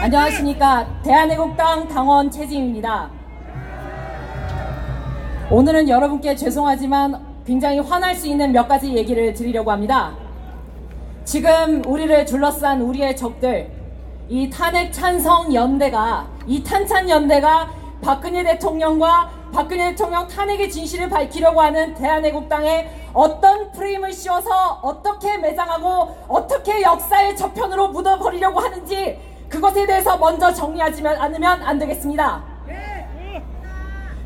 안녕하십니까. 대한애국당 당원 최지임입니다. 오늘은 여러분께 죄송하지만 굉장히 화날 수 있는 몇 가지 얘기를 드리려고 합니다. 지금 우리를 둘러싼 우리의 적들, 이 탄핵 찬성 연대가, 이 탄찬 연대가 박근혜 대통령과 박근혜 대통령 탄핵의 진실을 밝히려고 하는 대한애국당에 어떤 프레임을 씌워서 어떻게 매장하고 어떻게 역사의 저편으로 묻어버리려고 하는지 그것에 대해서 먼저 정리하지 않으면 안 되겠습니다.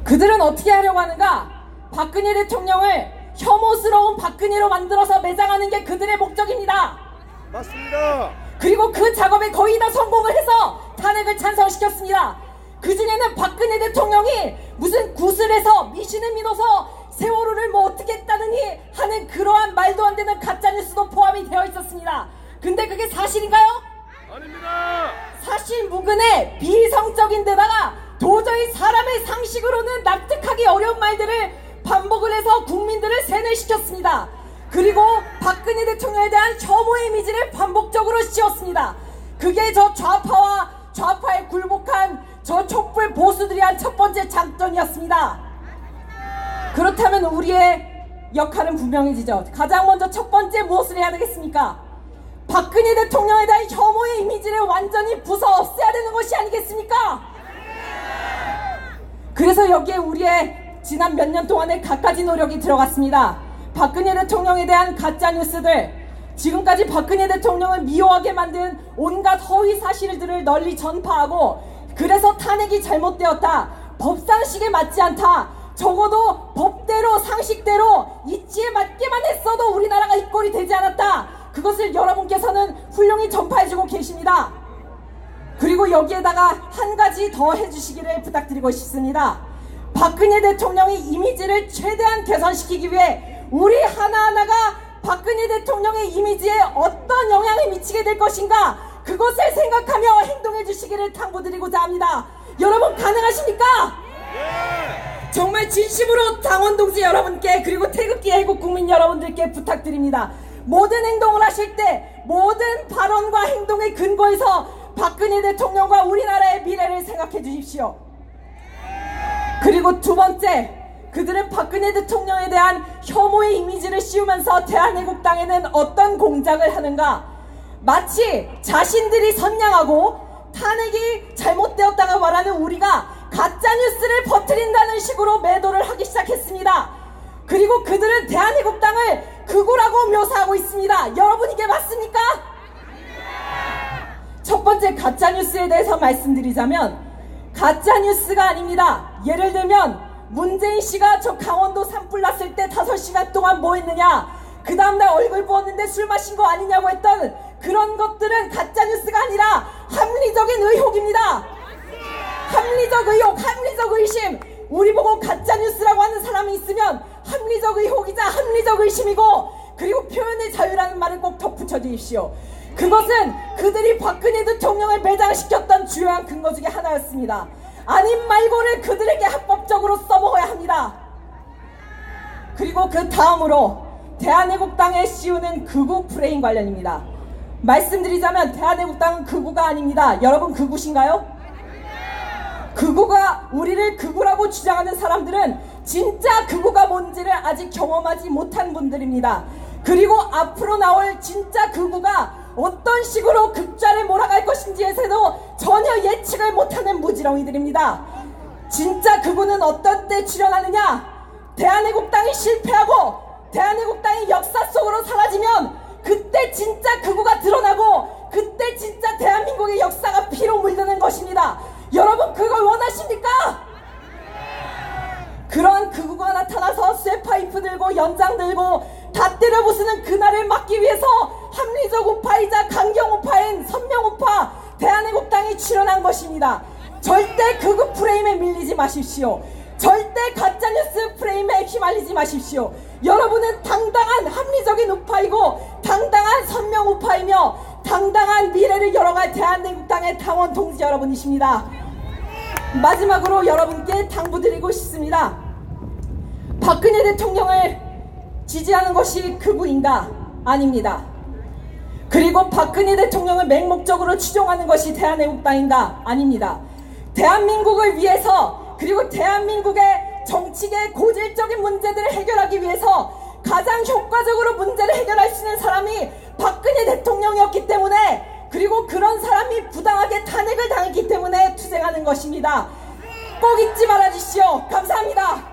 그들은 어떻게 하려고 하는가? 박근혜 대통령을 혐오스러운 박근혜로 만들어서 매장하는 게 그들의 목적입니다. 맞습니다. 그리고 그 작업에 거의 다 성공을 해서 탄핵을 찬성시켰습니다. 그중에는 박근혜 대통령이 무슨 구슬에서 미신을 믿어서 세월호를 뭐 어떻게 했다느니 하는 그러한 말도 안 되는 가짜뉴스도 포함이 되어 있었습니다. 근데 그게 사실인가요? 아닙니다. 사실 무근의 비성적인 데다가 도저히 사람의 상식으로는 납득하기 어려운 말들을 반복을 해서 국민들을 세뇌시켰습니다. 그리고 박근혜 대통령에 대한 혐오의 이미지를 반복적으로 씌웠습니다. 그게 저 좌파에 굴복한 저 촛불 보수들이 한 첫 번째 작전이었습니다. 그렇다면 우리의 역할은 분명해지죠. 가장 먼저 첫 번째 무엇을 해야 되겠습니까? 박근혜 대통령에 대한 혐오의 이미지를 완전히 부숴 없애야 되는 것이 아니겠습니까? 그래서 여기에 우리의 지난 몇 년 동안의 갖가지 노력이 들어갔습니다. 박근혜 대통령에 대한 가짜뉴스들, 지금까지 박근혜 대통령을 미워하게 만든 온갖 허위 사실들을 널리 전파하고, 그래서 탄핵이 잘못되었다, 법상식에 맞지 않다, 적어도 법대로 상식대로 이치에 맞게만 했어도 우리나라가 이 꼴이 되지 않았다, 그것을 여러분께서는 훌륭히 전파해주고 계십니다. 그리고 여기에다가 한 가지 더 해주시기를 부탁드리고 싶습니다. 박근혜 대통령의 이미지를 최대한 개선시키기 위해 우리 하나하나가 박근혜 대통령의 이미지에 어떤 영향을 미치게 될 것인가, 그것을 생각하며 행동해 주시기를 당부드리고자 합니다. 여러분 가능하십니까? 네. 정말 진심으로 당원 동지 여러분께, 그리고 태극기 애국 국민 여러분들께 부탁드립니다. 모든 행동을 하실 때 모든 발언과 행동의 근거에서 박근혜 대통령과 우리나라의 미래를 생각해 주십시오. 그리고 두 번째, 그들은 박근혜 대통령에 대한 혐오의 이미지를 씌우면서 대한애국당에는 어떤 공작을 하는가? 마치 자신들이 선량하고 탄핵이 잘못되었다고 말하는 우리가 가짜뉴스를 퍼뜨린다는 식으로 매도를 하기 시작했습니다. 그리고 그들은 대한애국당을 극우라고 묘사하고 있습니다. 여러분 이게 맞습니까? 첫 번째 가짜뉴스에 대해서 말씀드리자면, 가짜뉴스가 아닙니다. 예를 들면 문재인 씨가 저 강원도 산불 났을 때 5시간 동안 뭐 했느냐, 그 다음날 얼굴 부었는데 술 마신 거 아니냐고 했던 그런 것들은 가짜뉴스가 아니라 합리적인 의혹입니다. 합리적 의혹, 합리적 의심. 우리 보고 가짜뉴스라고 하는 사람이 있으면 합리적 의혹이자 합리적 의심이고, 그리고 표현의 자유라는 말을 꼭 덧붙여 주십시오. 그것은 그들이 박근혜 대통령을 매장시켰던 주요한 근거 중에 하나였습니다. 아님 말고를 그들에게 합법적으로 써먹어야 합니다. 그리고 그 다음으로 대한애국당에 씌우는 극우 프레임 관련입니다. 말씀드리자면 대한애국당은 극우가 아닙니다. 여러분 극우신가요? 극우가, 우리를 극우라고 주장하는 사람들은 진짜 극우가 뭔지를 아직 경험하지 못한 분들입니다. 그리고 앞으로 나올 진짜 극우가 어떤 식으로 극좌를 몰아갈 것인지에서도 전혀 예측을 못하는 무지렁이들입니다. 진짜 극우는 어떤 때 출현하느냐? 대한애국당이 실패하고 대한애국당이 역사 속으로 사라지면 그때 진짜 극우가 드러나고, 그때 진짜 대한민국의 역사가 피로 물드는 것입니다. 여러분 그걸 원하십니까? 그런 극우가 나타나서 쇠파이프 들고 연장 들고 다 때려 부수는 그날을 막기 위해서 합리적 우파이자 강경 우파인 선명 우파 대한애국당이 출연한 것입니다. 절대 극우 프레임에 밀리지 마십시오. 절대 가짜뉴스 프레임에 휘말리지 마십시오. 여러분은 당당한 합리적인 우파이고 당당한 선명 우파이며 당당한 미래를 열어갈 대한애국당의 당원 동지 여러분이십니다. 마지막으로 여러분께 당부드리고 싶습니다. 박근혜 대통령을 지지하는 것이 극우인가? 아닙니다. 그리고 박근혜 대통령을 맹목적으로 추종하는 것이 대한애국당인가? 아닙니다. 대한민국을 위해서 그리고 대한민국의 정치계의 고질적인 문제들을 해결하기 위해서 가장 효과적으로 문제를 해결할 수 있는 사람이 박근혜 대통령이었기 때문에, 그리고 그런 사람이 부당하게 탄핵을 당했기 때문에 투쟁하는 것입니다. 꼭 잊지 말아주시오. 감사합니다.